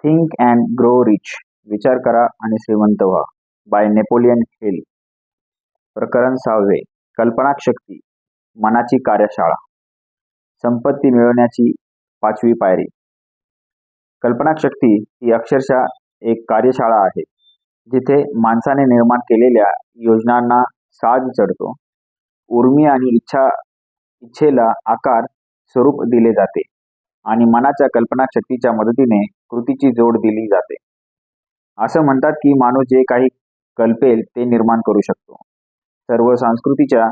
Think and grow rich, विचार करा आणि श्रीमंत व्हा, बाय नेपोलियन हिल. प्रकरण 6. कल्पनाशक्ती, मनाची कार्यशाळा. संपत्ती मिळवण्याची 5वी पायरी. कल्पनाशक्ती ही अक्षरशः एक कार्यशाळा आहे, जिथे माणसाने निर्माण केलेल्या योजनांना साज चढतो, उर्मी आणि इच्छेला आकार स्वरूप दिले जाते आणि मनाच्या कल्पनाशक्तीच्या मदतीने कृतीची जोड दिली जाते. असं म्हणतात की माणूस जे काही कल्पेल ते निर्माण करू शकतो. सर्व संस्कृतीच्या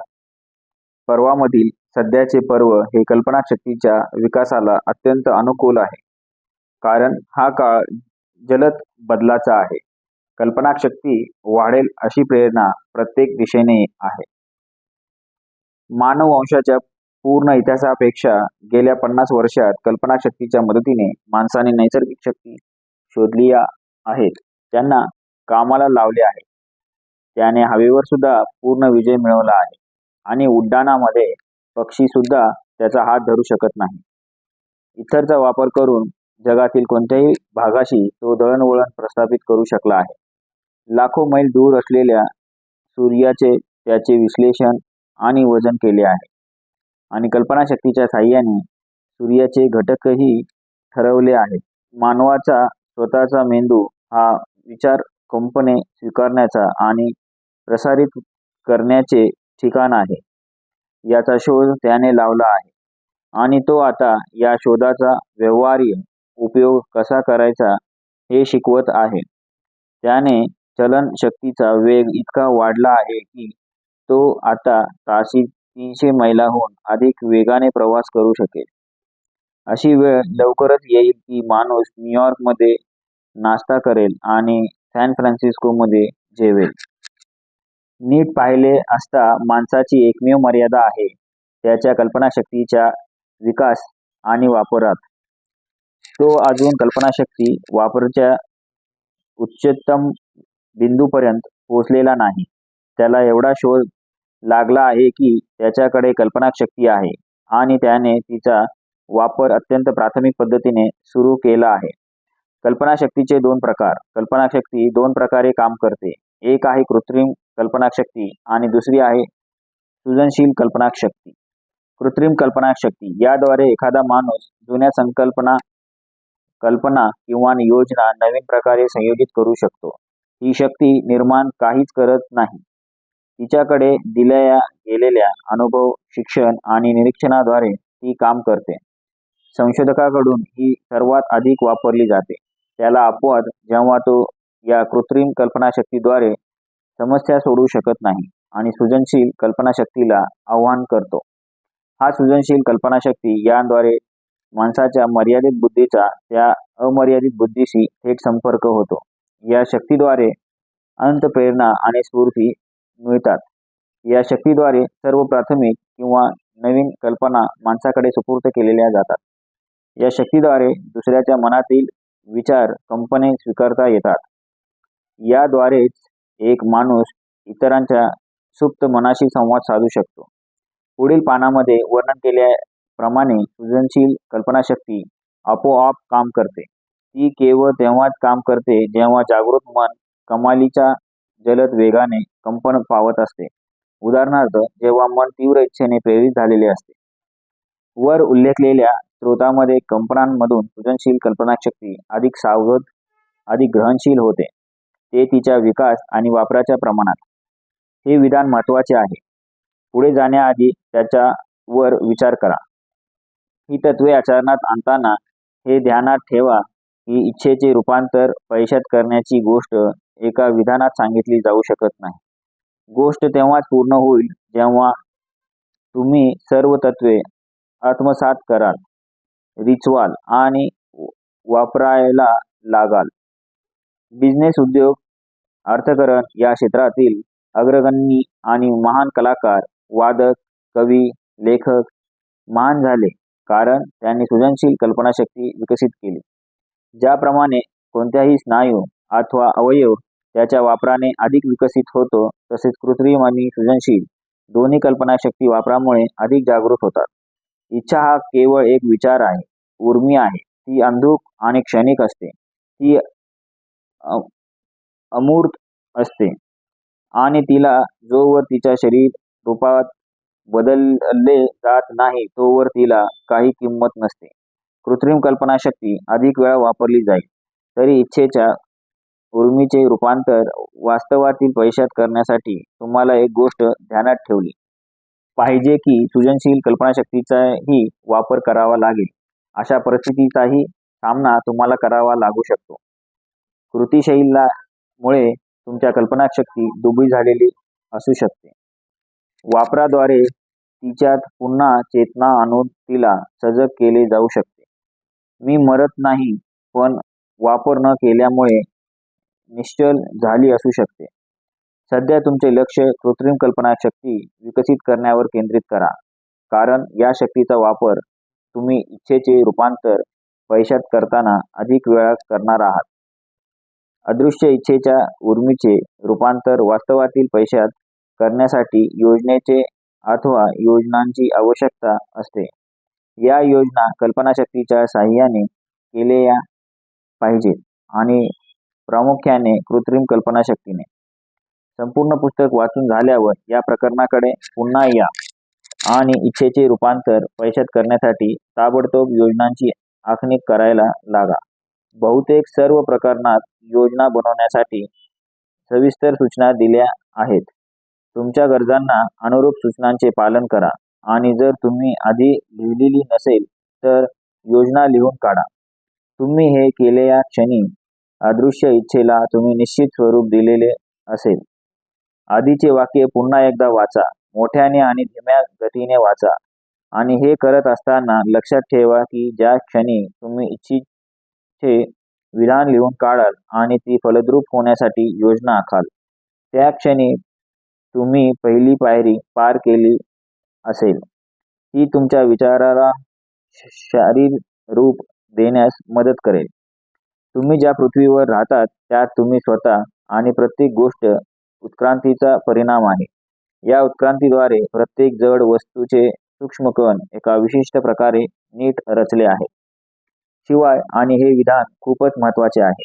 पर्वामधील सध्याचे पर्व हे कल्पनाशक्तीच्या विकासाला अत्यंत अनुकूल आहे, कारण हा काळ जलद बदलाचा आहे. कल्पनाशक्ती वाढेल अशी प्रेरणा प्रत्येक दिशेने आहे. मानव वंशाच्या पूर्ण इतिहासापेक्षा गेल्या 50 वर्षात कल्पनाशक्तीच्या मदतीने माणसाने नैसर्गिक शक्ती शोधली आहेत, त्यांना कामाला लावले आहे. त्याने हवेवर सुद्धा पूर्ण विजय मिळवला आहे आणि उड्डाणामध्ये पक्षी सुद्धा त्याचा हात धरू शकत नाही. इथरचा वापर करून जगातील कोणत्याही भागाशी तो दळणवळण प्रस्थापित करू शकला आहे. लाखो मैल दूर असलेल्या सूर्याचे त्याचे विश्लेषण आणि वजन केले आहे आणि कल्पनाशक्तीच्या साहाय्याने सूर्याचे घटकही ठरवले आहेत. मानवाचा स्वतःचा मेंदू हा विचार कंपने स्वीकारण्याचा आणि प्रसारित करण्याचे ठिकाण आहे, याचा शोध त्याने लावला आहे आणि तो आता या शोधाचा व्यवहार्य उपयोग कसा करायचा हे शिकवत आहे. त्याने चलन शक्तीचा वेग इतका वाढला आहे की तो आता ताशी 300 मैलाहून अधिक वेगाने प्रवास करू शकेल. अशी वेळ लवकरच येईल की माणूस न्यूयॉर्कमध्ये नाश्ता करेल आणि सॅन फ्रान्सिस्कोमध्ये जेवेल. नीट पाहिले असता माणसाची एकमेव मर्यादा आहे त्याच्या कल्पनाशक्तीच्या विकास आणि वापरात. तो अजून कल्पनाशक्ती वापराच्या उच्चतम बिंदूपर्यंत पोहोचलेला नाही. त्याला एवढा शोध लागला आहे की त्याच्याकडे कल्पनाशक्ती आहे आणि त्याने तिचा वापर अत्यंत प्राथमिक पद्धतीने सुरू केला आहे. कल्पनाशक्तीचे 2 प्रकार. कल्पनाशक्ती 2 प्रकारे काम करते. एक आहे कृत्रिम कल्पनाशक्ती आणि दुसरी आहे सृजनशील कल्पनाशक्ती. कृत्रिम कल्पनाशक्ती याद्वारे एखादा माणूस जुन्या कल्पना किंवा योजना नवीन प्रकारे संयोजित करू शकतो. ही शक्ती निर्माण काहीच करत नाही. तिच्याकडे दिल्या गेलेल्या अनुभव, शिक्षण आणि निरीक्षणाद्वारे ती काम करते. संशोधकाकडून ही सर्वात अधिक वापरली जाते. त्याला अपवाद जेव्हा तो या कृत्रिम कल्पनाशक्तीद्वारे समस्या सोडवू शकत नाही आणि सृजनशील कल्पनाशक्तीला आव्हान करतो. हा सृजनशील कल्पनाशक्ती याद्वारे माणसाच्या मर्यादित बुद्धीचा त्या अमर्यादित बुद्धीशी थेट संपर्क होतो. या शक्तीद्वारे अनंत प्रेरणा आणि स्फूर्ती मिळतात. या शक्तीद्वारे सर्व प्राथमिक किंवा नवीन कल्पना माणसाकडे सुपूर्द केलेल्या जातात. या शक्तीद्वारे दुसऱ्याच्या मनातील विचार कंपने स्वीकारता येतात. याद्वारेच एक माणूस इतरांच्या सुप्त मनाशी संवाद साधू शकतो. पुढील पानामध्ये वर्णन केल्याप्रमाणे सृजनशील कल्पनाशक्ती आपोआप काम करते. ती केवळ तेव्हाच काम करते जेव्हा जागृत मन कमालीच्या जलद वेगाने कंपन पावत असते. उदाहरणार्थ, जेव्हा मन तीव्र इच्छेने प्रेरित झालेले असते. वर उल्लेखलेल्या स्रोतांमध्ये कंपनांमधून सृजनशील कल्पनाशक्ती अधिक सावध, अधिक ग्रहणशील होते, ते तिच्या विकास आणि वापराच्या प्रमाणात. हे विधान महत्त्वाचे आहे. पुढे जाण्याआधी त्याच्यावर विचार करा. ही तत्त्वे आचरणात आणताना हे ध्यानात ठेवा की इच्छेचे रूपांतर पैशात करण्याची गोष्ट एका विधानात सांगितली जाऊ शकत नाही. गोष्ट तेव्हाच पूर्ण होईल जेव्हा तुम्ही सर्व तत्त्वे आत्मसात कराल, रिचवाल आणि वापरायला लागाल. बिझनेस, उद्योग, अर्थकारण या क्षेत्रातील अग्रगण्य आणि महान कलाकार, वादक, कवी, लेखक महान झाले कारण त्यांनी सृजनशील कल्पनाशक्ती विकसित केली. ज्याप्रमाणे कोणत्याही स्नायू अथवा अवयव त्याच्या वापराने अधिक विकसित होतो, तसेच कृत्रिम आणि सृजनशील दोन्ही कल्पनाशक्ती वापरामुळे अधिक जागृत होतात. इच्छा हा केवळ एक विचार आहे, उर्मी आहे. ती अंधुक आणि क्षणिक असते. ती अमूर्त असते आणि तिला जोवर तिच्या शरीर रूपात बदलले जात नाही तोवर तिला काही किंमत नसते. कृत्रिम कल्पनाशक्ती अधिक वेळा वापरली जाईल तरी इच्छेच्या उर्मीचे रूपांतर वास्तवातील पैशात करण्यासाठी तुम्हाला एक गोष्ट ध्यानात ठेवली पाहिजे की सृजनशील कल्पनाशक्तीचाही वापर करावा लागेल. अशा परिस्थितीचाही सामना तुम्हाला करावा लागू शकतो. कृतिशैलीमुळे तुमच्या कल्पनाशक्ती दुबळी झालेली असू शकते. वापराद्वारे तिच्यात पुन्हा चेतना आणून तिला सजग केले जाऊ शकते. मी मरत नाही पण वापर न केल्यामुळे निश्चल झाली असू शकते. सध्या तुमचे लक्ष कृत्रिम कल्पनाशक्ती विकसित करण्यावर केंद्रित करा, कारण या शक्तीचा वापर तुम्ही इच्छेचे रूपांतर पैशात करताना अधिक वेळा करणार आहात. अदृश्य इच्छेच्या उर्मीचे रूपांतर वास्तवातील पैशात करण्यासाठी योजनेचे अथवा योजनांची आवश्यकता असते. या योजना कल्पनाशक्तीच्या साहाय्याने केल्या पाहिजेत आणि प्रामुख्याने कृत्रिम कल्पनाशक्तीने. संपूर्ण पुस्तक वाचून झाल्यावर या प्रकरणाकडे पुन्हा या आणि इच्छेचे रूपांतर पैशात करण्यासाठी ताबडतोब योजनांची आखणी करायला लागा. बहुतेक सर्व प्रकरणात योजना बनवण्यासाठी सविस्तर सूचना दिल्या आहेत. तुमच्या गरजांना अनुरूप सूचनांचे पालन करा आणि जर तुम्ही आधी लिहिलेली नसेल तर योजना लिहून काढा. तुम्ही हे केलेल्या क्षणी अदृश्य इच्छेला तुम्ही निश्चित स्वरूप दिलेले असेल. आधीचे वाक्य पुन्हा एकदा वाचा, मोठ्याने आणि धीम्या गतीने वाचा आणि हे करत असताना लक्षात ठेवा की ज्या क्षणी तुम्ही इच्छेचे विधान लिहून काढाल आणि ती फलद्रूप होण्यासाठी योजना आखाल, त्या क्षणी तुम्ही पहिली पायरी पार केली असेल. ती तुमच्या विचाराला शारीर रूप देण्यास मदत करेल. तुम्ही ज्या पृथ्वीवर राहतात त्यात तुम्ही स्वतः आणि प्रत्येक गोष्ट उत्क्रांतीचा परिणाम आहे. या उत्क्रांतीद्वारे प्रत्येक जड वस्तूचे सूक्ष्म कण एका विशिष्ट प्रकारे नीट रचले आहे. शिवाय आणि हे विधान खूपच महत्त्वाचे आहे,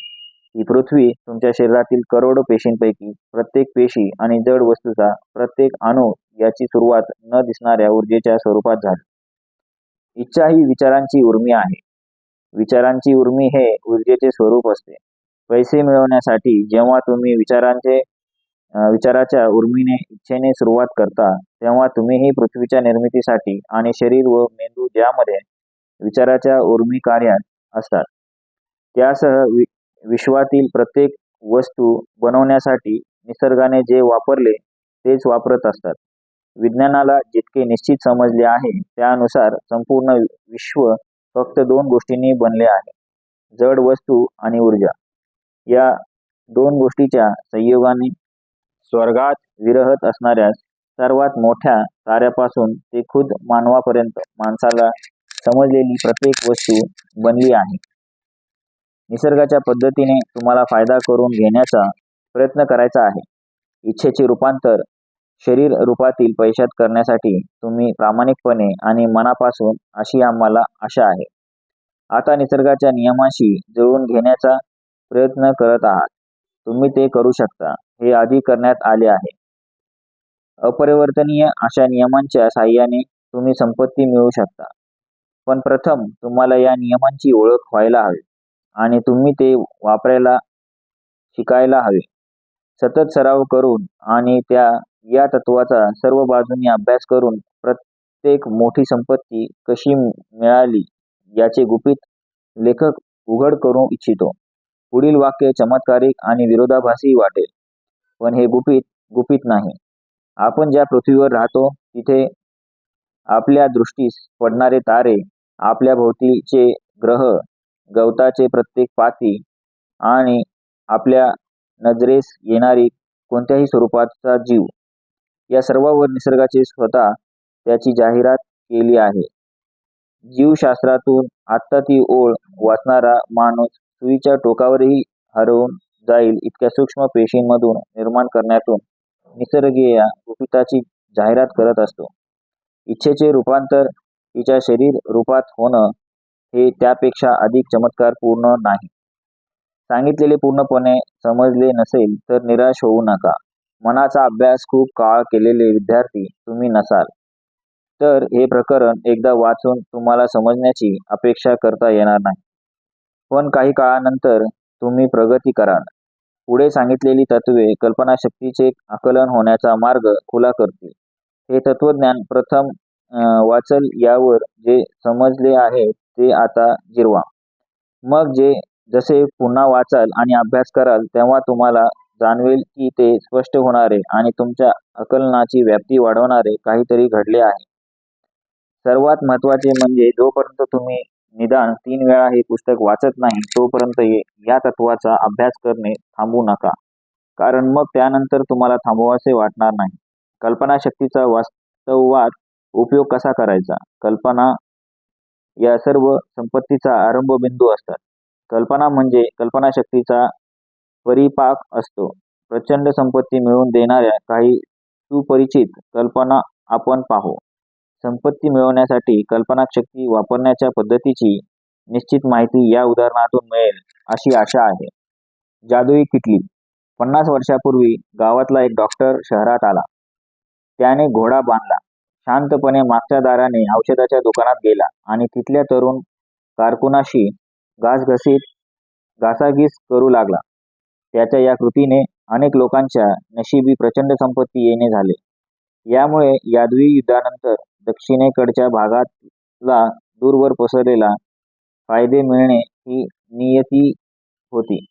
ही पृथ्वी तुमच्या शरीरातील करोडो पेशींपैकी प्रत्येक पेशी आणि जड वस्तूचा प्रत्येक अणू याची सुरुवात न दिसणाऱ्या ऊर्जेच्या स्वरूपात झाली. इच्छा ही विचारांची उर्मी आहे. विचारांची उर्मी हे ऊर्जेचे स्वरूप असते. पैसे मिळवण्यासाठी जेव्हा तुम्ही विचाराच्या उर्मीने इच्छेने सुरुवात करता तेव्हा तुम्हीही पृथ्वीच्या निर्मितीसाठी आणि शरीर व मेंदू ज्यामध्ये विचाराच्या उर्मी कार्यात असतात त्यासह विश्वातील प्रत्येक वस्तू बनवण्यासाठी निसर्गाने जे वापरले तेच वापरत असतात. विज्ञानाला जितके निश्चित समजले आहे त्यानुसार संपूर्ण विश्व फक्त दोन गोष्टींनी बनले आहे, जड वस्तू आणि ऊर्जा. या दोन गोष्टीच्या संयोगाने स्वर्गात विरहत असणाऱ्या सर्वात मोठ्या ताऱ्यापासून ते खुद मानवापर्यंत माणसाला समजलेली प्रत्येक वस्तू बनली आहे. निसर्गाच्या पद्धतीने तुम्हाला फायदा करून घेण्याचा प्रयत्न करायचा आहे. इच्छेचे रूपांतर शरीर रूपातील पैशात करण्यासाठी तुम्ही प्रामाणिकपणे आणि मनापासून अशी आम्हाला आशा आहे. आता निसर्गाच्या नियमांशी जुळवून घेण्याचा प्रयत्न करत आहात. तुम्ही ते करू शकता. हे आधी करण्यात आले आहे. अपरिवर्तनीय अशा नियमांच्या साहाय्याने तुम्ही संपत्ती मिळवू शकता. पण प्रथम तुम्हाला या नियमांची ओळख व्हायला हवी आणि तुम्ही ते वापरायला शिकायला हवे. सतत सराव करून आणि या तत्वाचा सर्व बाजूंनी अभ्यास करून प्रत्येक मोठी संपत्ती कशी मिळाली याचे गुपित लेखक उघड करू इच्छितो. पुढील वाक्य चमत्कारिक आणि विरोधाभासी वाटेल, पण हे गुपित नाही. आपण ज्या पृथ्वीवर राहतो तिथे आपल्या दृष्टीस पडणारे तारे, आपल्या भोवतीचे ग्रह, गवताचे प्रत्येक पाती आणि आपल्या नजरेस येणारी कोणत्याही स्वरूपाचा जीव, या सर्वांवर निसर्गाचे स्वतः त्याची जाहिरात केली आहे. जीवशास्त्रातून आत्ता ती ओळ वाचणारा माणूस सुईच्या टोकावरही हरवून जाईल इतक्या सूक्ष्म पेशींमधून निर्माण करण्यातून निसर्गीय गुपिताची जाहिरात करत असतो. इच्छेचे रूपांतर तिच्या शरीर रूपात होणं हे त्यापेक्षा अधिक चमत्कारपूर्ण नाही. सांगितलेले पूर्णपणे समजले नसेल तर निराश होऊ नका. मनाचा अभ्यास खूप काळ केलेले विद्यार्थी तुम्ही नसाल, तर हे प्रकरण एकदा वाचून तुम्हाला समजण्याची अपेक्षा करता येणार नाही. पण काही काळानंतर तुम्ही प्रगती कराल. पुढे सांगितलेली तत्त्वे कल्पनाशक्तीचे आकलन होण्याचा मार्ग खुला करतील. हे तत्वज्ञान प्रथम वाचल यावर जे समजले आहे ते आता जिरवा. मग जसे पुन्हा वाचाल आणि अभ्यास कराल तेव्हा तुम्हाला जाणवेल की ते स्पष्ट होणारे आणि तुमच्या आकलनाची व्याप्ती वाढवणारे काहीतरी घडले आहे. सर्वात महत्त्वाचे म्हणजे जोपर्यंत तुम्ही निदान 3 वेळा हे पुस्तक वाचत नाही तोपर्यंत या तत्वाचा अभ्यास करणे थांबवू नका. कारण मग त्यानंतर तुम्हाला थांबवावेसे वाटणार नाही. कल्पनाशक्तीचा वास्तवात उपयोग कसा करायचा? कल्पना या सर्व संपत्तीचा आरंभबिंदू असतात. कल्पना म्हणजे कल्पनाशक्तीचा परिपाक असतो. प्रचंड संपत्ती मिळवून देणाऱ्या काही सुपरिचित कल्पना आपण पाहू. संपत्ती मिळवण्यासाठी कल्पनाशक्ती वापरण्याच्या पद्धतीची निश्चित माहिती या उदाहरणातून मिळेल अशी आशा आहे. जादुई किटली. 50 वर्षापूर्वी गावातला एक डॉक्टर शहरात आला. त्याने घोडा बांधला. शांतपणे मागच्या दाराने औषधाच्या दुकानात गेला आणि तिथल्या तरुण कारकुनाशी घासाघीस करू लागला. त्याच्या या कृतीने अनेक लोकांच्या नशिबी प्रचंड संपत्ती येणे झाले. यामुळे यादवी युद्धानंतर दक्षिणेकडच्या भागातला दूरवर पसरलेला फायदे मिळणे ही नियती होती.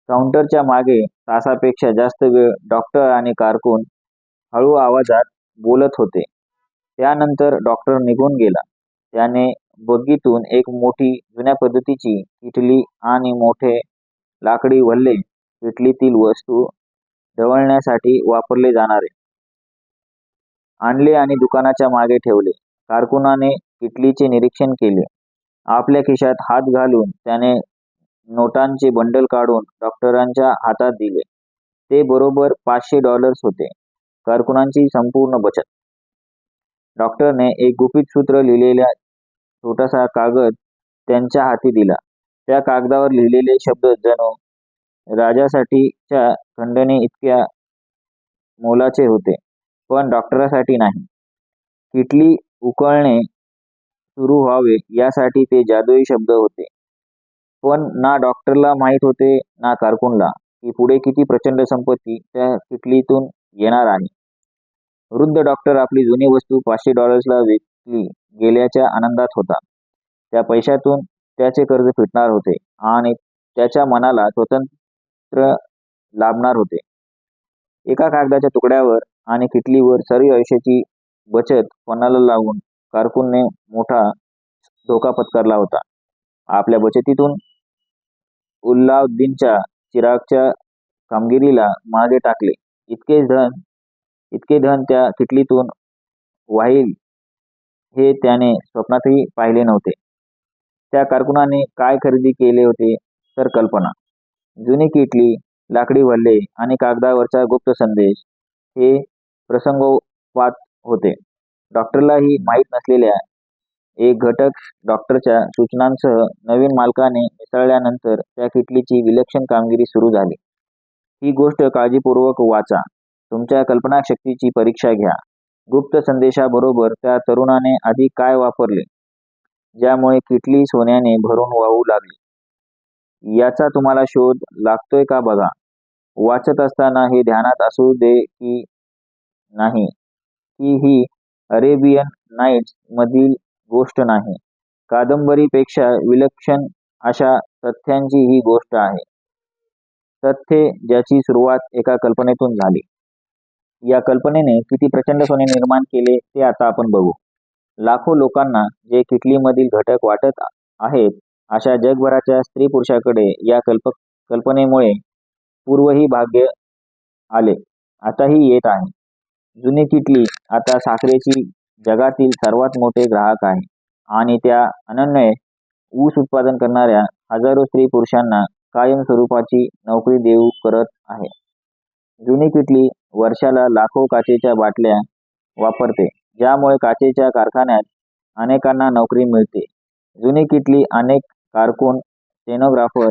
काउंटरच्या मागे तासापेक्षा जास्त वेळ डॉक्टर आणि कारकून हळू आवाजात बोलत होते. त्यानंतर डॉक्टर निघून गेला. त्याने बग्गीतून एक मोठी जुन्या पद्धतीची किटली आणि मोठे लाकडी वल्हे किटलीतील वस्तू ढवळण्यासाठी वापरले जाणारे आणले आणि दुकानाच्या मागे ठेवले. कारकुनाने किटलीचे निरीक्षण केले. आपल्या खिशात हात घालून त्याने नोटांचे बंडल काढून डॉक्टरांच्या हातात दिले. ते बरोबर $500 होते. कारकुनांची संपूर्ण बचत. डॉक्टरने एक गुपित सूत्र लिहिलेला छोटासा कागद त्यांच्या हाती दिला. त्या कागदावर लिहिलेले शब्द जणू राजासाठीच्या खंडणी इतक्या मोलाचे होते, पण डॉक्टरासाठी नाही. किटली उकळणे सुरू व्हावे यासाठी ते जादुई शब्द होते. पण ना डॉक्टरला माहीत होते ना कारकुनला की पुढे किती प्रचंड संपत्ती त्या किटलीतून येणार आहे. वृद्ध डॉक्टर आपली जुनी वस्तू $500 विकली गेल्याच्या आनंदात होता. त्या पैशातून त्याचे कर्ज फिटणार होते आणि त्याच्या मनाला स्वातंत्र्य लाभणार होते. एका कागदाच्या तुकड्यावर आणि किटलीवर सारी आयुष्याची बचत पणाला लावून कारकुनने मोठा धोका पत्करला होता. आपल्या बचतीतून अल्लाउद्दीनच्या चिरागच्या कामगिरीला मागे टाकले. इतके धन त्या किटलीतून वाहील हे त्याने स्वप्नातही पाहिले नव्हते. त्या कारकुनाने काय खरेदी केले होते तर कल्पना. जुनी किटली, लाकडी वल्हे आणि कागदावरचा गुप्त संदेश हे प्रसंगोपात होते. डॉक्टरलाही माहीत नसलेल्या एक घटक डॉक्टरच्या सूचनांसह नवीन मालकाने मिसळल्यानंतर त्या किटलीची विलक्षण कामगिरी सुरू झाली. ही गोष्ट काळजीपूर्वक वाचा. तुमच्या कल्पनाशक्तीची परीक्षा घ्या. गुप्त संदेशाबरोबर त्या तरुणाने आधी काय वापरले ज्यामुळे किटली सोन्याने भरून वाहू लागली याचा तुम्हाला शोध लागतोय का बघा. वाचत असताना हे ध्यानात असू दे की नाही की ही अरेबियन नाईट्स मधील गोष्ट नाही. कादंबरीपेक्षा विलक्षण अशा तथ्यांची ही गोष्ट आहे. तथ्ये ज्याची सुरुवात एका कल्पनेतून झाली. या कल्पनेने किती प्रचंड सोने निर्माण केले ते आता आपण बघू. लाखो लोकांना जे किटलीमधील घटक वाटत आहेत अशा जगभराच्या स्त्री पुरुषाकडे या कल्पनेमुळे पूर्वही भाग्य आले, आताही येत आहे. जुनी किटली आता साखरेची जगातील सर्वात मोठे ग्राहक आहे आणि त्या अनन्य ऊस उत्पादन करणाऱ्या हजारो स्त्री पुरुषांना कायम स्वरूपाची नोकरी देऊ करत आहे. जुनी किटली वर्षाला लाखो काचेच्या बाटल्या वापरते, ज्यामुळे काचेच्या कारखान्यात अनेकांना नोकरी मिळते. जुनी किटली अनेक कारकून, स्टेनोग्राफर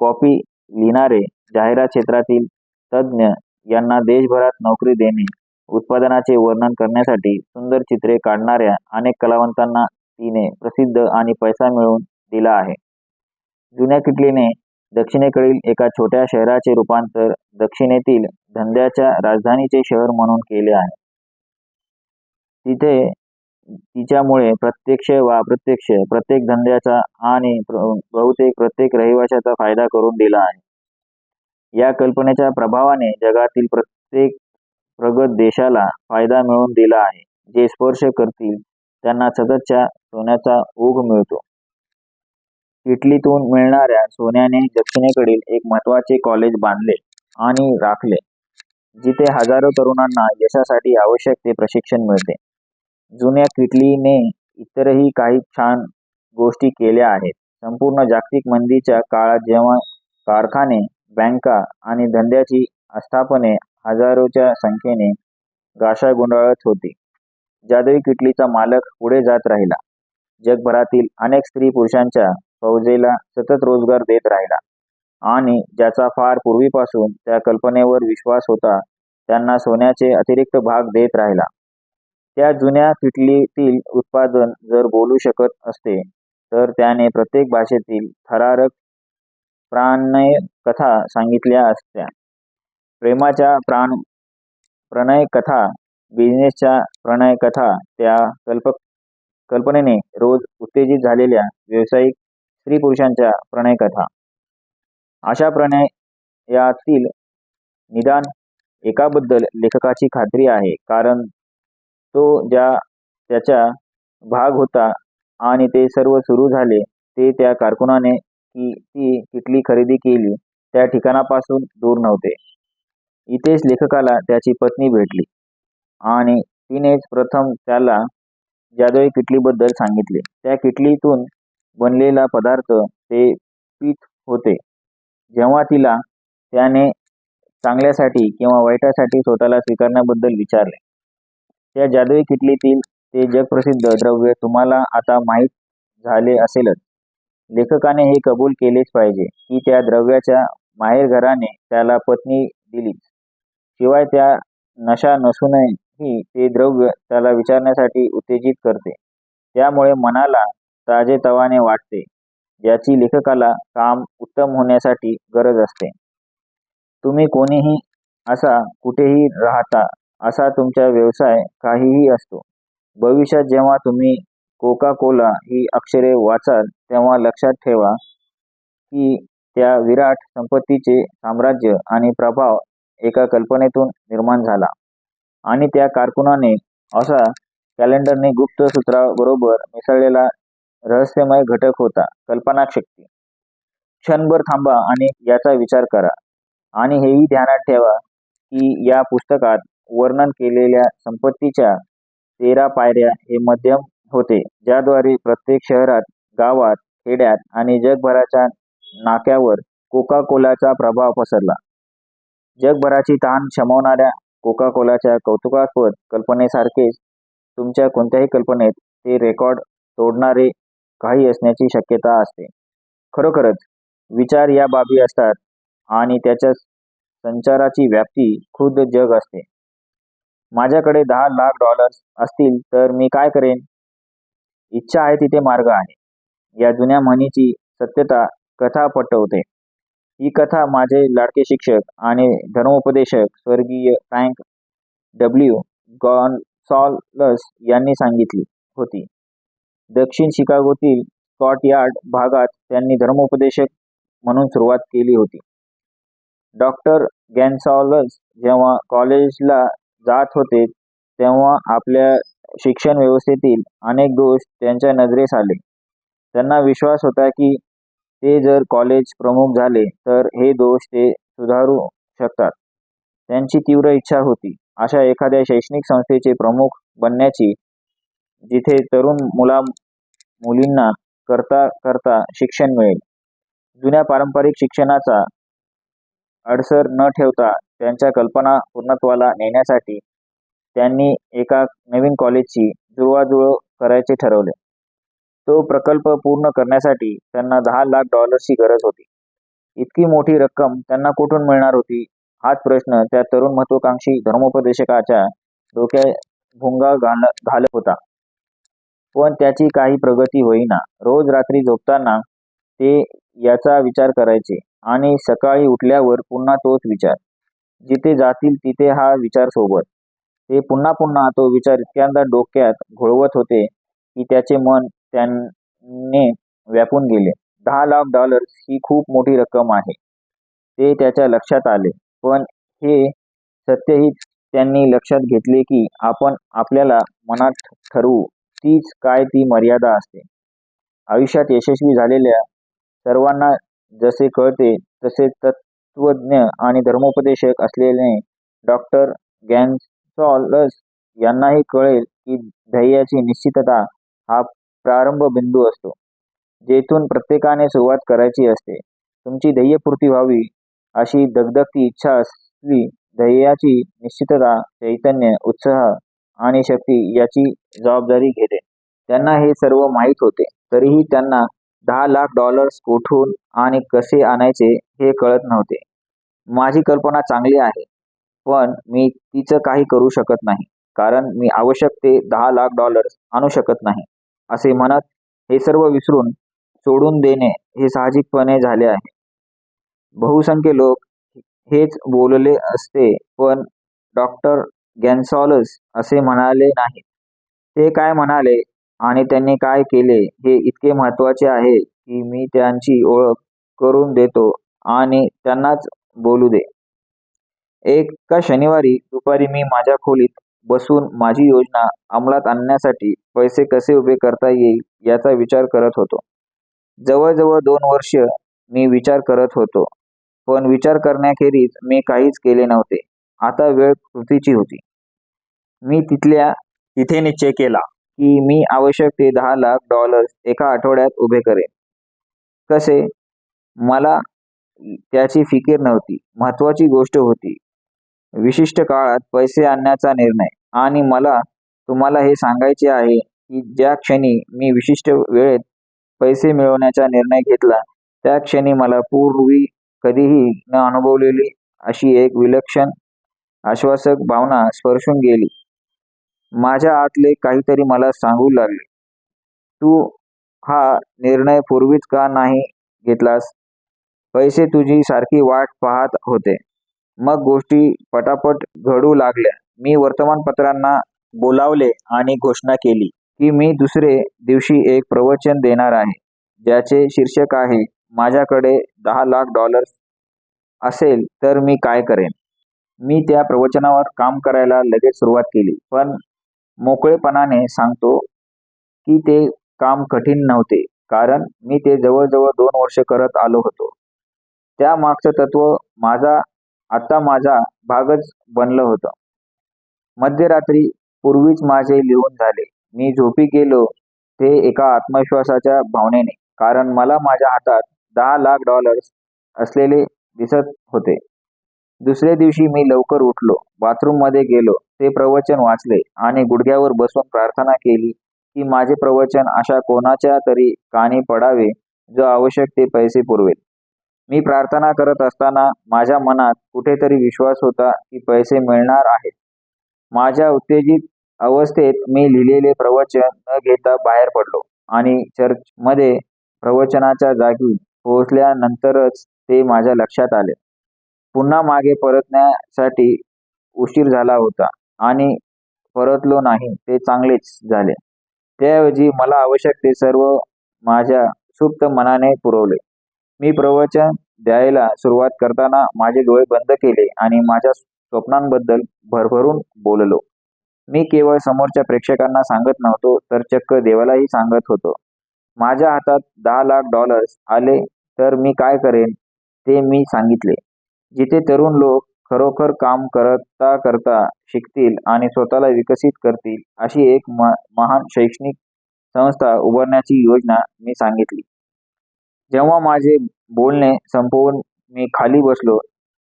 कॉपी लिहिणारे, जाहिरात क्षेत्रातील तज्ज्ञ यांना देशभरात नोकरी देणे, उत्पादनाचे वर्णन करण्यासाठी सुंदर चित्रे काढणाऱ्या अनेक कलावंतांना तिने प्रसिद्ध आणि पैसा मिळवून दिला आहे. जुन्या किटलीने दक्षिणेकडील एका छोट्या शहराचे रूपांतर दक्षिणेतील धंद्याच्या राजधानीचे शहर म्हणून केले आहे. तिथे तिच्यामुळे प्रत्यक्ष वा अप्रत्यक्ष प्रत्येक धंद्याचा आणि बहुतेक प्रत्येक रहिवाशाचा फायदा करून दिला आहे. या कल्पनेच्या प्रभावाने जगातील प्रत्येक प्रगत देशाला फायदा मिळवून दिला आहे. जे स्पर्श करतील त्यांना सततच्या सोन्याचा ओघ मिळतो. इटलीतून मिळणाऱ्या सोन्याने दक्षिणेकडील एक महत्त्वाचे कॉलेज बांधले आणि राखले, जिथे हजारो तरुणांना यशासाठी आवश्यक ते प्रशिक्षण मिळते. जुन्या किटलीने इतरही काही छान गोष्टी केल्या आहेत. संपूर्ण जागतिक मंदीच्या काळात जेव्हा कारखाने, बँका आणि धंद्याची आस्थापने हजारोच्या संख्येने गाशा गुंडाळत होती, जादुई किटलीचा मालक पुढे जात राहिला. जगभरातील अनेक स्त्री पुरुषांच्या फौजेला सतत रोजगार देत राहिला आणि ज्याचा फार पूर्वीपासून त्या कल्पनेवर विश्वास होता त्यांना सोन्याचे अतिरिक्त भाग देत राहिला. त्या जुन्या किटलीतील उत्पादन जर बोलू शकत असते तर त्याने प्रत्येक भाषेतील थरारक प्रणय कथा सांगितल्या असत्या. प्रेमाच्या प्रणय कथा, बिझनेसच्या प्रणय कथा, त्या कल्पनेने रोज उत्तेजित झालेल्या व्यावसायिक स्त्री पुरुषांच्या प्रणय कथा. अशा प्रणयातील निदान एकाबद्दल लेखकाची खात्री आहे, कारण तो त्याचा भाग होता आणि ते सर्व सुरू झाले ते त्या कारकुनाने ती किटली खरेदी केली त्या ठिकाणापासून दूर नव्हते. इथेच लेखकाला त्याची पत्नी भेटली आणि तिनेच प्रथम त्याला जादुई किटलीबद्दल सांगितले. त्या किटलीतून बनलेला पदार्थ ते पीत होते. जेव्हा तिला त्याने चांगल्यासाठी किंवा वाईटासाठी स्वतःला स्वीकारण्याबद्दल विचारले, त्या जादुई किटलीतील ते जगप्रसिद्ध द्रव्य तुम्हाला आता माहीत झाले असेलच. लेखकाने हे कबूल केलेच पाहिजे की त्या द्रव्याच्या माहेरघराने त्याला पत्नी दिलीच. शिवाय त्या नशा नसूनही ते द्रव्य त्याला विचारण्यासाठी उत्तेजित करते. त्यामुळे मनाला ताजेतवाने वाटते, ज्याची लेखकाला काम उत्तम होण्यासाठी गरज असते. तुम्ही कोणीही असा, कुठेही राहता असा, तुमचा व्यवसाय काहीही असतो. भविष्यात जेव्हा तुम्ही कोका कोला ही अक्षरे वाचाल तेव्हा लक्षात ठेवा की त्या विराट संपत्तीचे साम्राज्य आणि प्रभाव एका कल्पनेतून निर्माण झाला आणि त्या कारकुनाने असा कॅलेंडरने गुप्त सूत्राबरोबर मिसळलेला रहस्यमय घटक होता. कल्पनाशक्ती. क्षणभर थांबा आणि याचा विचार करा आणि हेही ध्यानात ठेवा की या पुस्तकात वर्णन केलेल्या संपत्तीच्या 13 पायऱ्या हे माध्यम होते ज्याद्वारे प्रत्येक शहरात, गावात, खेड्यात आणि जगभराच्या नाक्यावर कोका कोलाचा प्रभाव पसरला. जगभराची तहान शमवणाऱ्या कोका कोलाच्या कौतुकास्पद कल्पनेसारखेच तुमच्या कोणत्याही कल्पनेत ते रेकॉर्ड तोडणारे काही असण्याची शक्यता असते. खरोखरच विचार या बाबी असतात आणि त्याच्या संचाराची व्याप्ती खुद्द जग असते. माझ्याकडे $10 लाख असतील तर मी काय करेन? इच्छा आहे तिथे मार्ग आहे. या जुन्या म्हणीची सत्यता कथा पटवते. ही कथा माझे लाडके शिक्षक आणि धर्मोपदेशक स्वर्गीय फ्रँक डब्ल्यू. गॉन्साल्वस यांनी सांगितली होती. दक्षिण शिकागोतील स्कॉट यार्ड भागात त्यांनी धर्मोपदेशक म्हणून सुरुवात केली होती. डॉक्टर गॉन्साल्वस जेव्हा कॉलेजला जात होते तेव्हा आपल्या शिक्षण व्यवस्थेतील अनेक दोष त्यांच्या नजरेस आले. त्यांना विश्वास होता की ते जर कॉलेज प्रमुख झाले तर हे दोष ते सुधारू शकतात. त्यांची तीव्र इच्छा होती अशा एखाद्या शैक्षणिक संस्थेचे प्रमुख बनण्याची, जिथे तरुण मुलींना करता करता शिक्षण मिळेल. जुन्या पारंपरिक शिक्षणाचा अडसर न ठेवता त्यांच्या कल्पना पूर्णत्वाला नेण्यासाठी त्यांनी एका नवीन कॉलेजची जुळवाजुळव करायचे ठरवले. तो प्रकल्प पूर्ण करण्यासाठी त्यांना $10 लाख ची गरज होती. इतकी मोठी रक्कम त्यांना कुठून मिळणार होती? हाच प्रश्न त्या तरुण महत्वाकांक्षी धर्मोपदेशकाच्या डोक्यात भुंगा घालत होता. पण त्याची काही प्रगती होईना. रोज रात्री झोपताना ते याचा विचार करायचे आणि सकाळी उठल्यावर पुन्हा तोच विचार. जिथे जातील तिथे हा विचार सोबत. ते पुन्हा पुन्हा तो विचार इतक्यांदा डोक्यात घोळवत होते की त्याचे मन त्याने व्यापून गेले. $10,00,000 ही खूप मोठी रक्कम आहे, ते त्याच्या लक्षात आले. पण हे सत्यही त्यांनी लक्षात घेतले की आपण आपल्याला मनात ठरवू तीच काय ती मर्यादा असते. आयुष्यात यशस्वी झालेल्या सर्वांना जसे कळते तसे तत्वज्ञ आणि धर्मोपदेशक असलेले डॉक्टर गॉन्झालस यांनाही कळेल की ध्येयाची निश्चितता हा प्रारंभ बिंदू असतो, जेथून प्रत्येकाने सुरुवात करायची असते. तुमची ध्येयपूर्ती व्हावी अशी दगदगती इच्छा असली, ध्येयाची निश्चितता, चैतन्य, उत्साह आणि शक्ती याची जबाबदारी घेते. त्यांना हे सर्व माहीत होते, तरीही त्यांना $10,00,000 कुठून आणि कसे आणायचे हे कळत नव्हते. माझी कल्पना चांगली आहे, पण मी तिचं काही करू शकत नाही, कारण मी आवश्यक ते $10,00,000 आणू शकत नाही, असे म्हणत हे सर्व विसरून सोडून देणे हे साहजिकपणे झाले आहे. बहुसंख्य लोक हेच बोलले असते, पण डॉक्टर गॉन्झालस असे म्हणाले नाहीत. ते काय म्हणाले आणि त्यांनी काय केले हे इतके महत्त्वाचे आहे की मी त्यांची ओळख करून देतो आणि त्यांनाच बोलू दे. एका शनिवारी दुपारी मी माझ्या खोलीत बसून माझी योजना अंमलात आणण्यासाठी पैसे कसे उभे करता येईल याचा विचार करत होतो. जवळजवळ 2 वर्ष मी विचार करत होतो, पण विचार करण्याखेरीज मी काहीच केले नव्हते. आता वेळ कृतीची होती. मी तिथे निश्चय केला की मी आवश्यक ते $10,00,000 एका आठवड्यात उभे करेन. कसे? मला त्याची फिकीर नव्हती. महत्त्वाची गोष्ट होती विशिष्ट काळात पैसे आणण्याचा निर्णय. आणि मला तुम्हाला हे सांगायचे आहे की ज्या क्षणी मी विशिष्ट वेळेत पैसे मिळवण्याचा निर्णय घेतला, त्या क्षणी मला पूर्वी कधीही न अनुभवलेली अशी एक विलक्षण आश्वासक भावना स्पर्शून गेली. माझ्या आतले काहीतरी मला सांगू लागले, तू हा निर्णय पूर्वीच का नाही घेतलास? पैसे तुझी सारखी वाट पाहत होते. मग गोष्टी पटापट घडू लागल्या. मी वर्तमानपत्रांना बोलावले आणि घोषणा केली की मी दुसरे दिवशी एक प्रवचन देणार आहे, ज्याचे शीर्षक आहे माझ्याकडे $10,00,000 असेल तर मी काय करेन. मी त्या प्रवचनावर काम करायला लगेच सुरुवात केली, पण मोकळेपणाने सांगतो की ते काम कठीण नव्हते, कारण मी ते जवळजवळ 2 वर्ष करत आलो होतो. त्यामागचं तत्व माझा भागच बनलं होतं. मध्यरात्री पूर्वीच माझे लिहून झाले. मी झोपी गेलो ते एका आत्मविश्वासाच्या भावनेने, कारण मला माझ्या हातात $10,00,000 असलेले दिसत होते. दुसऱ्या दिवशी मी लवकर उठलो, बाथरूममध्ये गेलो, ते प्रवचन वाचले आणि गुडघ्यावर बसून प्रार्थना केली की माझे प्रवचन अशा कोणाच्या तरी कानी पडावे जो आवश्यक ते पैसे पुरवेल. मी प्रार्थना करत असताना माझ्या मनात कुठेतरी विश्वास होता की पैसे मिळणार आहेत. माझ्या उत्तेजित अवस्थेत मी लिहिलेले प्रवचन न घेता बाहेर पडलो आणि चर्चमध्ये प्रवचनाच्या जागी पोहोचल्यानंतरच ते माझ्या लक्षात आले. पुन्हा मागे परतण्यासाठी उशीर झाला होता आणि परतलो नाही ते चांगलेच झाले. त्याऐवजी मला आवश्यक ते सर्व माझ्या सुप्त मनाने पुरवले. मी प्रवचन द्यायला सुरुवात करताना माझे डोळे बंद केले आणि माझ्या स्वप्नांबद्दल भरभरून बोललो. मी केवळ समोरच्या प्रेक्षकांना सांगत नव्हतो, तर चक्क देवालाही सांगत होतो. माझ्या हातात $10,00,000 आले तर मी काय करेन ते मी सांगितले. जिथे तरुण लोक खरोखर काम करता करता शिकतील आणि स्वतःला विकसित करतील अशी एक महान शैक्षणिक संस्था उभारण्याची योजना मी सांगितली. जेव्हा माझे बोलणे संपवून मी खाली बसलो,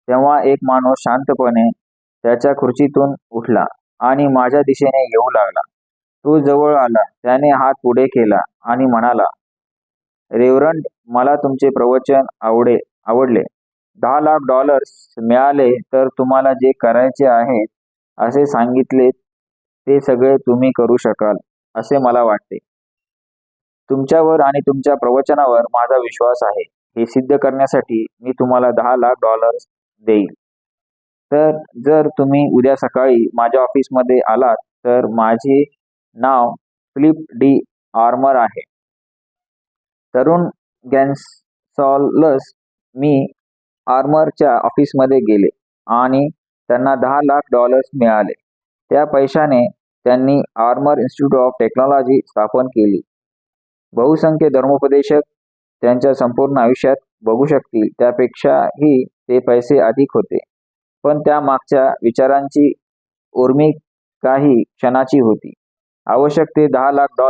तेव्हा एक माणूस शांतपणे त्याच्या खुर्चीतून उठला आणि माझ्या दिशेने येऊ लागला. तो जवळ आला, त्याने हात पुढे केला आणि म्हणाला, रेव्हरंड, मला तुमचे प्रवचन आवडले आवडले. $10 लाख मिळाले तर तुम्हाला जे करायचे आहे असे सांगितले ते सगळे तुम्ही करू शकाल असे मला वाटते. तुमच्यावर आणि तुमच्या प्रवचनावर माझा विश्वास आहे. हे सिद्ध करण्यासाठी मी तुम्हाला $10 लाख देईल. तर जर तुम्ही उद्या सकाळी माझ्या ऑफिसमध्ये आलात तर माझे नाव फिलिप डी आर्मर आहे. तरुण गॉन्साल्व्स मी आर्मरच्या ऑफिसमध्ये गेले आणि त्यांना $10 लाख मिळाले. त्या पैशाने त्यांनी आर्मर इन्स्टिट्यूट ऑफ टेक्नॉलॉजी स्थापन केली. बहुसंख्य धर्मोपदेशक त्यांच्या संपूर्ण आयुष्यात बघू शकतील त्यापेक्षाही ते पैसे अधिक होते, पण त्या मागच्या विचारांची उर्मी काही क्षणाची होती. आवश्यक ते $10 लाख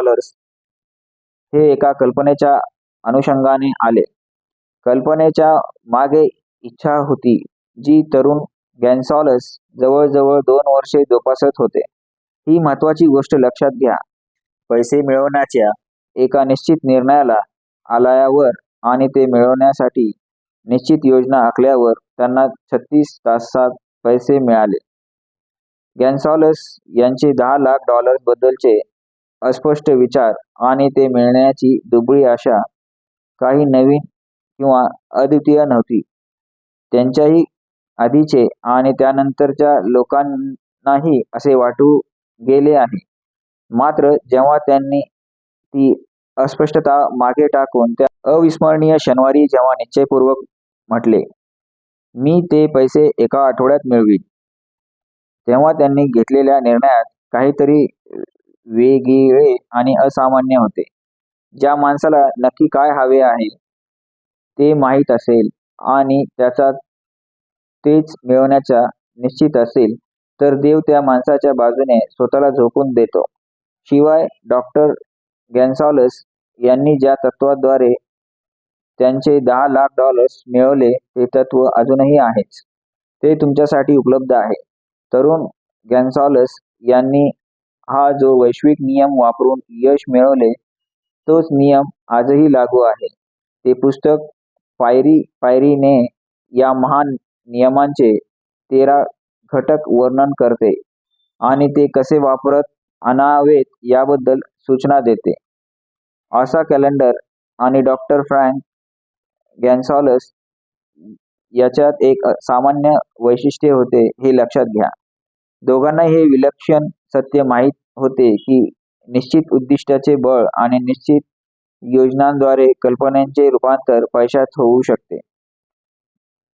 हे एका कल्पनेच्या अनुषंगाने आले. कल्पनेच्या मागे इच्छा होती जी तरुण गॉन्साल्व्स जवळजवळ 2 वर्षे जोपासत होते. ही महत्त्वाची गोष्ट लक्षात घ्या. पैसे मिळवण्याच्या एका निश्चित निर्णयाला आल्यावर आणि ते मिळवण्यासाठी निश्चित योजना आखल्यावर त्यांना 36 तासात पैसे मिळाले. गॉन्साल्व्स यांचे $10 लाख बद्दलचे अस्पष्ट विचार आणि ते मिळण्याची दुबळी आशा काही नवीन किंवा अद्वितीय नव्हती. त्यांच्याही आधीचे आणि त्यानंतरच्या लोकांनाही असे वाटू गेले आहे. मात्र जेव्हा त्यांनी ती अस्पष्टता मागे टाकून त्या अविस्मरणीय शनिवारी जेव्हा निश्चयपूर्वक म्हटले, मी ते पैसे एका आठवड्यात मिळवीन, तेव्हा त्यांनी घेतलेल्या निर्णयात काहीतरी वेगळे आणि असामान्य होते. ज्या माणसाला नक्की काय हवे आहे ते माहीत असेल आणि त्याचा तेच मिळवण्याचा निश्चित असेल तर देव त्या माणसाच्या बाजूने स्वतःला झोकून देतो. शिवाय डॉक्टर गॉन्साल्व्स यांनी ज्या तत्त्वाद्वारे त्यांचे $10 लाख मिळवले ते तत्त्व अजूनही आहेच. ते तुमच्यासाठी उपलब्ध आहे. तरुण गॉन्साल्व्स यांनी हा जो वैश्विक नियम वापरून यश मिळवले तोच नियम आजही लागू आहे. ते पुस्तक पायरी पायरीने या महान नियमांचे 13 घटक वर्णन करते आणि ते कसे वापरत आणावेत याबद्दल सूचना देते. आशा कॅलेंडर आणि डॉक्टर फ्रँक गॉन्साल्व्स याच्यात एक सामान्य वैशिष्ट्य होते हे लक्षात घ्या. दोघांना हे विलक्षण सत्य माहीत होते की निश्चित उद्दिष्टाचे बळ आणि निश्चित योजनांद्वारे कल्पनेचे रूपांतर पैशात होऊ शकते.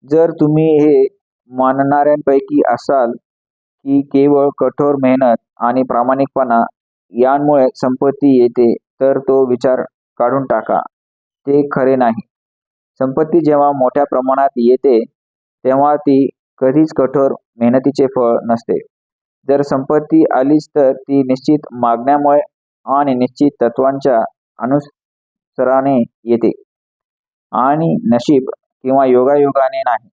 जर तुम्ही हे मानणाऱ्यांपैकी असाल की केवळ कठोर मेहनत आणि प्रामाणिकपणा यांमुळे संपत्ती येते तर तो विचार काढून टाका. ते खरे नाही. संपत्ती जेव्हा मोठ्या प्रमाणात येते तेव्हा ती कधीच कठोर मेहनतीचे फळ नसते. जर संपत्ती आलीच तर ती निश्चित मागण्यामुळे आणि निश्चित तत्त्वांच्या अनुसराने येते आणि नशीब किंवा योगायोगाने नाही.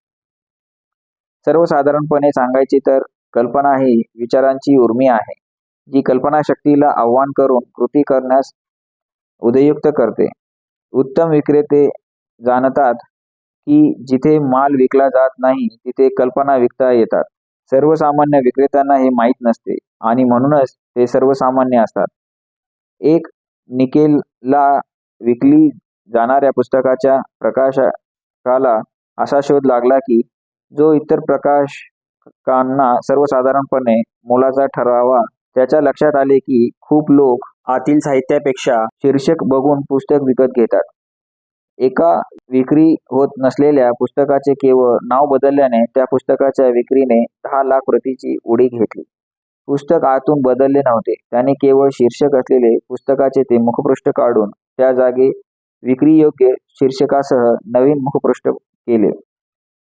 सर्वसाधारणपणे सांगायचे तर कल्पना ही विचारांची उर्मी आहे जी कल्पनाशक्तीला आव्हान करून कृती करण्यास उद्युक्त करते. उत्तम विक्रेते जाणतात की जिथे माल विकला जात नाही तिथे कल्पना विकता येतात. सर्वसामान्य विक्रेत्यांना हे माहीत नसते आणि म्हणूनच ते सर्वसामान्य असतात. एक निकेलला विकली जाणाऱ्या पुस्तकाच्या प्रकाशकाला असा शोध लागला की जो इतर प्रकाशकांना सर्वसाधारणपणे मोलाचा ठरावा. त्याच्या लक्षात आले की खूप लोक आतील साहित्यापेक्षा शीर्षक बघून पुस्तक विकत घेतात. एका विक्री होत नसलेल्या पुस्तकाचे केवळ नाव बदलल्याने त्या पुस्तकाच्या विक्रीने 10 लाख प्रतीची उडी घेतली. पुस्तक आतून बदलले नव्हते. त्याने केवळ शीर्षक असलेले पुस्तकाचे ते मुखपृष्ठ काढून त्या जागी विक्रीयोग्य शीर्षकासह नवीन मुखपृष्ठ केले.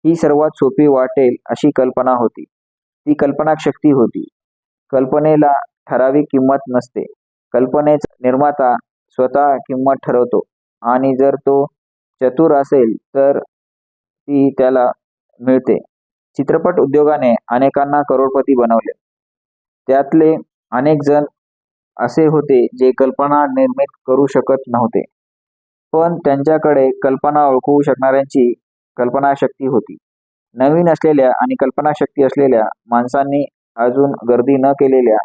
ही सर्वात सोपी वाटेल अशी कल्पना होती. ती कल्पनाशक्ती होती. कल्पनेला ठराविक किंमत नसते. कल्पनेचा निर्माता स्वतः किंमत ठरवतो आणि जर तो चतुर असेल तर ती त्याला मिळते. चित्रपट उद्योगाने अनेकांना करोडपती बनवले. त्यातले अनेक जण असे होते जे कल्पना निर्मित करू शकत नव्हते, पण त्यांच्याकडे कल्पना ओळखू शकणाऱ्यांची कल्पनाशक्ती होती. नवीन असलेल्या आणि कल्पनाशक्ती असलेल्या माणसांनी अजून गर्दी न केलेल्या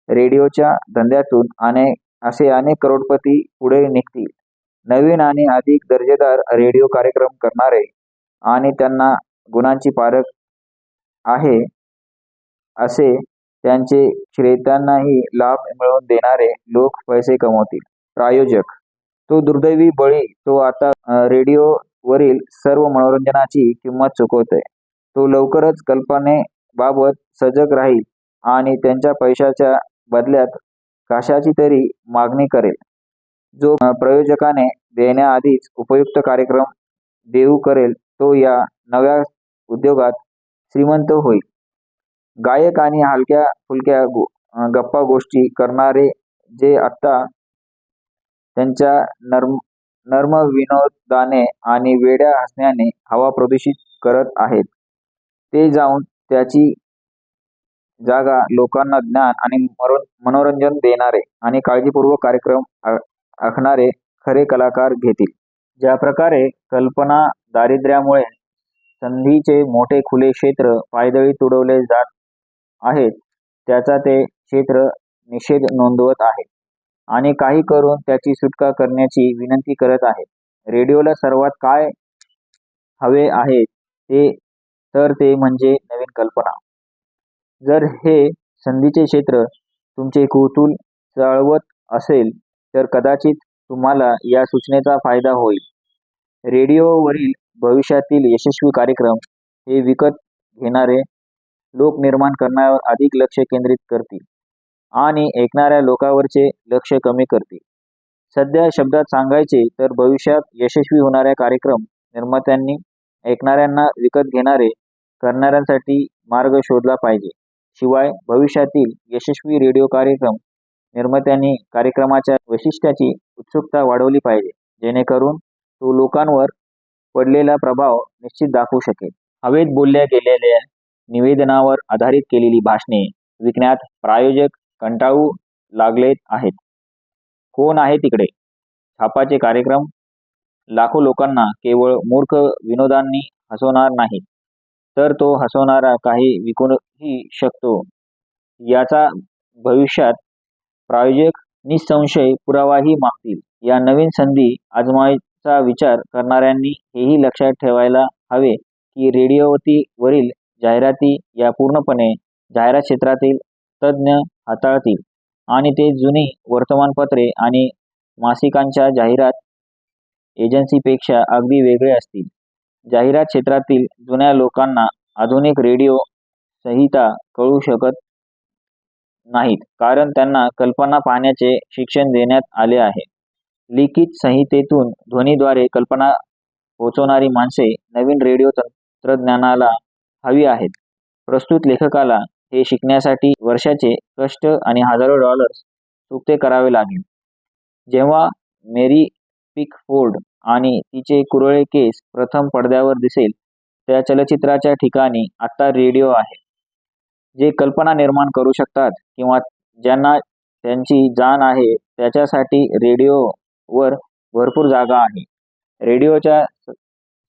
रेडिओच्या धंद्यातून अनेक करोडपती पुढे निघतील. नवीन आणि अधिक दर्जेदार रेडिओ कार्यक्रम करणारे आणि त्यांना गुणांची पारख आहे असे त्यांचे श्रोत्यांनाही लाभ मिळवून देणारे लोक पैसे कमवतील. प्रायोजक तो दुर्दैवी बळी तो आता रेडिओवरील सर्व मनोरंजनाची किंमत चुकवतोय. तो लवकरच कल्पनेबाबत सजग राहील आणि त्यांच्या पैशाच्या बदल्यात कशाची तरी मागणी करेल. जो प्रायोजकाने देण्याआधीच उपयुक्त कार्यक्रम देऊ करेल तो या नव्या उद्योगात श्रीमंत होईल. गायक आणि हलक्या फुलक्या गप्पा गोष्टी करणारे जे आत्ता त्यांच्या नर्म विनोदाने आणि वेड्या हसण्याने हवा प्रदूषित करत आहेत, ते जाऊन त्याची जागा लोकांना ज्ञान आणि मनोरंजन देणारे आणि काळजीपूर्वक कार्यक्रम आखणारे खरे कलाकार घेतील. ज्या प्रकारे कल्पना दारिद्र्यामुळे संधीचे मोठे खुले क्षेत्र पायदळी तुडवले जात आहेत, त्याचा ते क्षेत्र निषेध नोंदवत आहे आणि काही करून त्याची सुटका करण्याची विनंती करत आहे. रेडिओला सर्वात काय हवे आहे ते म्हणजे नवीन कल्पना. जर हे संधीचे क्षेत्र तुमचे कुतूहल चाळवत असेल तर कदाचित तुम्हाला या सूचनेचा फायदा होईल. रेडिओवरील भविष्यातील यशस्वी कार्यक्रम हे विकत घेणारे लोक निर्माण करण्यावर अधिक लक्ष केंद्रित करतील आणि ऐकणाऱ्या लोकांवरचे लक्ष कमी करतील. सध्या शब्दात सांगायचे तर भविष्यात यशस्वी होणाऱ्या कार्यक्रम निर्मात्यांनी ऐकणाऱ्यांना विकत घेणारे करणाऱ्यांसाठी मार्ग शोधला पाहिजे. शिवाय भविष्यातील यशस्वी रेडिओ कार्यक्रम निर्मात्यांनी कार्यक्रमाच्या वैशिष्ट्याची उत्सुकता वाढवली पाहिजे, जेणेकरून तो लोकांवर पडलेला प्रभाव निश्चित दाखवू शकेल. हवेत बोलल्या गेलेल्या निवेदनावर आधारित केलेली भाषणे विकण्यात प्रायोजक कंटाळू लागलेत आहेत. कोण आहे तिकडे? छापाचे कार्यक्रम लाखो लोकांना केवळ मूर्ख विनोदांनी हसवणार नाहीत, तर तो हसवणारा काही विकूही शकतो याचा भविष्यात प्रायोजक निसंशय पुरावाही मागतील. या नवीन संधी आजमावायचा विचार करणाऱ्यांनी हेही लक्षात ठेवायला हवे की रेडिओवरील जाहिराती या पूर्णपणे जाहिरात क्षेत्रातील तज्ज्ञ हाताळतील आणि ते जुनी वर्तमानपत्रे आणि मासिकांच्या जाहिरात एजन्सीपेक्षा अगदी वेगळे असतील. जाहिरात क्षेत्रातील जुन्या लोकांना आधुनिक रेडिओ संहिता कळू शकत नाहीत, कारण त्यांना कल्पना पाहण्याचे शिक्षण देण्यात आले आहे. लिखित संहितेतून ध्वनीद्वारे कल्पना पोहोचवणारी माणसे नवीन रेडिओ तंत्रज्ञानाला हवी आहेत. प्रस्तुत लेखकाला हे शिकण्यासाठी वर्षाचे कष्ट आणि हजारो डॉलर्स चुकते करावे लागेल. जेव्हा मेरी पिकफोर्ड आणि तिचे कुरळे केस प्रथम पडद्यावर दिसेल, त्या चलचित्राच्या ठिकाणी आता रेडिओ आहे. जे कल्पना निर्माण करू शकतात किंवा ज्यांना त्यांची जाण आहे त्याच्यासाठी रेडिओवर भरपूर जागा आहे. रेडिओच्या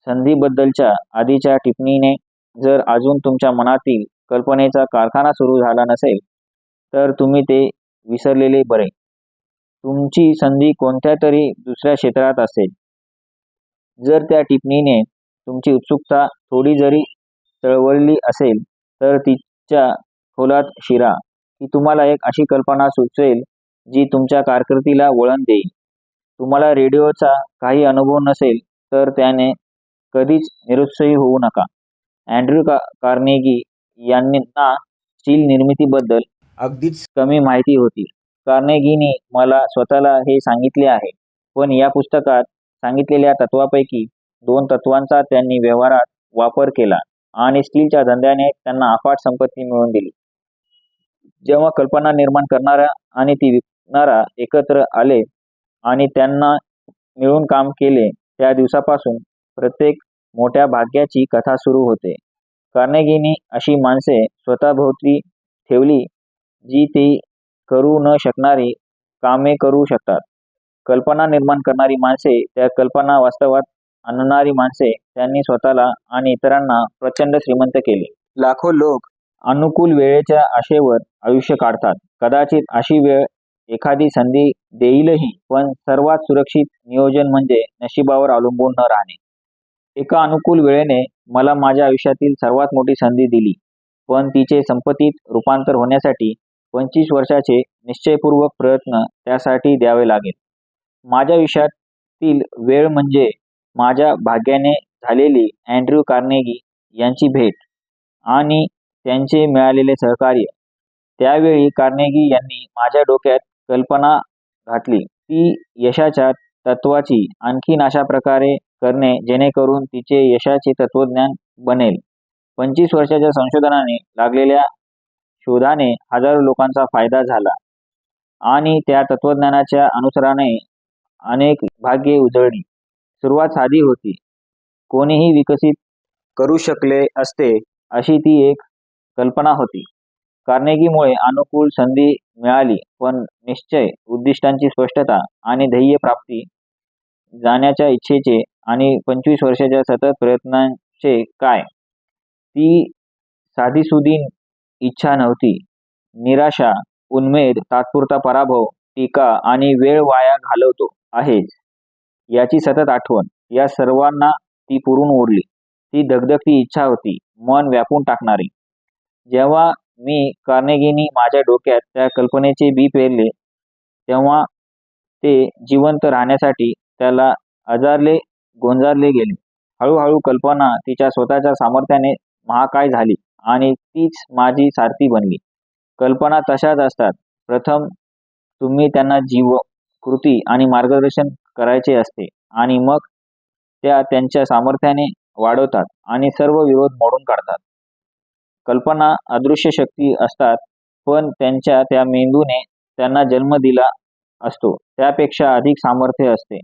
संधीबद्दलच्या आधीच्या टिप्पणीने जर अजून तुमच्या मनातील कल्पनेचा कारखाना सुरू झाला नसेल तर तुम्ही ते विसरलेले बरे. तुमची संधी कोणत्या तरी दुसऱ्या क्षेत्रात असेल. जर त्या टिप्पणीने तुमची उत्सुकता थोडी जरी चळवळली असेल तर तिच्या खोलात शिरा. ती तुम्हाला एक अशी कल्पना सुचवेल जी तुमच्या कारकिर्दीला वळण देईल. तुम्हाला रेडिओचा काही अनुभव नसेल तर त्याने कधीच निरुत्साही होऊ नका. अँड्र्यू कार्नेगी यांना स्टील निर्मितीबद्दल अगदीच कमी माहिती होती. कार्नेगीने मला स्वतःला हे सांगितले आहे, पण या पुस्तकात सांगितलेल्या तत्वांपैकी 2 तत्वांचा त्यांनी व्यवहारात वापर केला आणि स्टीलच्या धंद्याने त्यांना अफाट संपत्ती मिळवून दिली. जेव्हा कल्पना निर्माण करणारा आणि ती विकणारा एकत्र आले आणि त्यांना मिळून काम केले, त्या दिवसापासून प्रत्येक मोठ्या भाग्याची कथा सुरू होते. कार्नेगीने अशी माणसे स्वतःभोवती ठेवली जी ती करू न शकणारी कामे करू शकतात. कल्पना निर्माण करणारी माणसे त्या कल्पना वास्तवात आणणारी माणसे त्यांनी स्वतःला आणि इतरांना प्रचंड श्रीमंत केले. लाखो लोक अनुकूल वेळेच्या आशेवर आयुष्य काढतात. कदाचित अशी वेळ एखादी संधी देईलही, पण सर्वात सुरक्षित नियोजन म्हणजे नशिबावर अवलंबून न राहणे. एका अनुकूल वेळेने मला माझ्या आयुष्यातील सर्वात मोठी संधी दिली, पण तिचे संपत्तीत रूपांतर होण्यासाठी 25 वर्षाचे निश्चयपूर्वक प्रयत्न त्यासाठी द्यावे लागेल. माझ्या आयुष्यातील वेळ म्हणजे माझ्या भाग्याने झालेली अँड्र्यू कार्नेगी यांची भेट आणि त्यांचे मिळालेले सहकार्य. त्यावेळी कार्नेगी यांनी माझ्या डोक्यात कल्पना घातली ती यशाच्या तत्वाची, आणखीन अशा प्रकारे करणे जेणेकरून तिचे यशाचे तत्वज्ञान बनेल. 25 वर्षाच्या संशोधनाने लागलेल्या शोधाने हजारो लोकांचा फायदा झाला आणि त्या तत्वज्ञानाच्या अनुसराने अनेक भाग्ये उजळली. सुरुवात साधी होती. कोणीही विकसित करू शकले असते अशी ती एक कल्पना होती. कार्नेगीमुळे अनुकूल संधी मिळाली, पण निश्चय, उद्दिष्टांची स्पष्टता आणि ध्येय प्राप्ती जाण्याच्या इच्छेचे आणि 25 वर्षाच्या सतत प्रयत्नांचे काय? ती साधीसुधी इच्छा नव्हती. निराशा, उन्मेद, तात्पुरता पराभव, टीका आणि वेळ वाया घालवतो आहेच याची सतत आठवण, या सर्वांना ती पुरून ओढली. ती दगदगती इच्छा होती, मन व्यापून टाकणारी. जेव्हा मी कार्नेगींनी माझ्या डोक्यात त्या कल्पनेचे बी पेरले, तेव्हा ते जिवंत राहण्यासाठी त्याला गोंजारले गेले. हळूहळू कल्पना तिच्या स्वतःच्या सामर्थ्याने महाकाय झाली आणि तीच माझी सारथी बनली. कल्पना तशाच असतात. प्रथम तुम्ही त्यांना कृती आणि मार्गदर्शन करायचे असते आणि मग त्या त्यांच्या सामर्थ्याने वाढवतात आणि सर्व विरोध मोडून काढतात. कल्पना अदृश्य शक्ती असतात, पण त्या मेंदूने त्यांना जन्म दिला असतो त्यापेक्षा अधिक सामर्थ्य असते.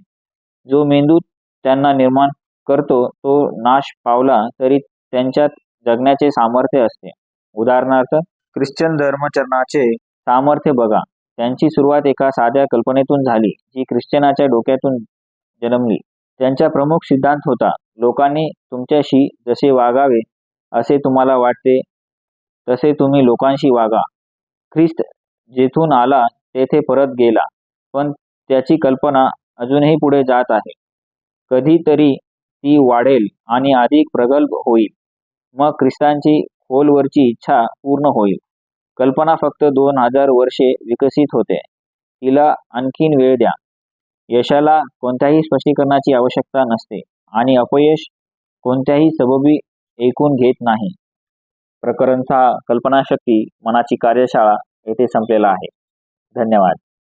जो मेंदू त्यांना निर्माण करतो तो नाश पावला तरी त्यांच्यात जगण्याचे सामर्थ्य असते. उदाहरणार्थ, ख्रिश्चन धर्मचरणाचे सामर्थ्य बघा. त्यांची सुरुवात एका साध्या कल्पनेतून झाली, जी ख्रिश्चनाच्या डोक्यातून जन्मली. त्यांचा प्रमुख सिद्धांत होता, लोकांनी तुमच्याशी जसे वागावे असे तुम्हाला वाटते तसे तुम्ही लोकांशी वागा. ख्रिस्त जेथून आला तेथे परत गेला, पण त्याची कल्पना अजूनही पुढे जात आहे. कधीतरी ती वाढेल आणि अधिक प्रगल्भ होईल. मग ख्रिस्तांची खोलवरची इच्छा पूर्ण होईल. कल्पना फक्त 2000 वर्षे विकसित होते. तिला आणखीन वेळ द्या. यशाला कोणत्याही स्पष्टीकरणाची आवश्यकता नसते आणि अपयश कोणत्याही सबबी ऐकून घेत नाही. प्रकरण 6, कल्पनाशक्ती, मनाची कार्यशाळा येथे संपलेला आहे. धन्यवाद.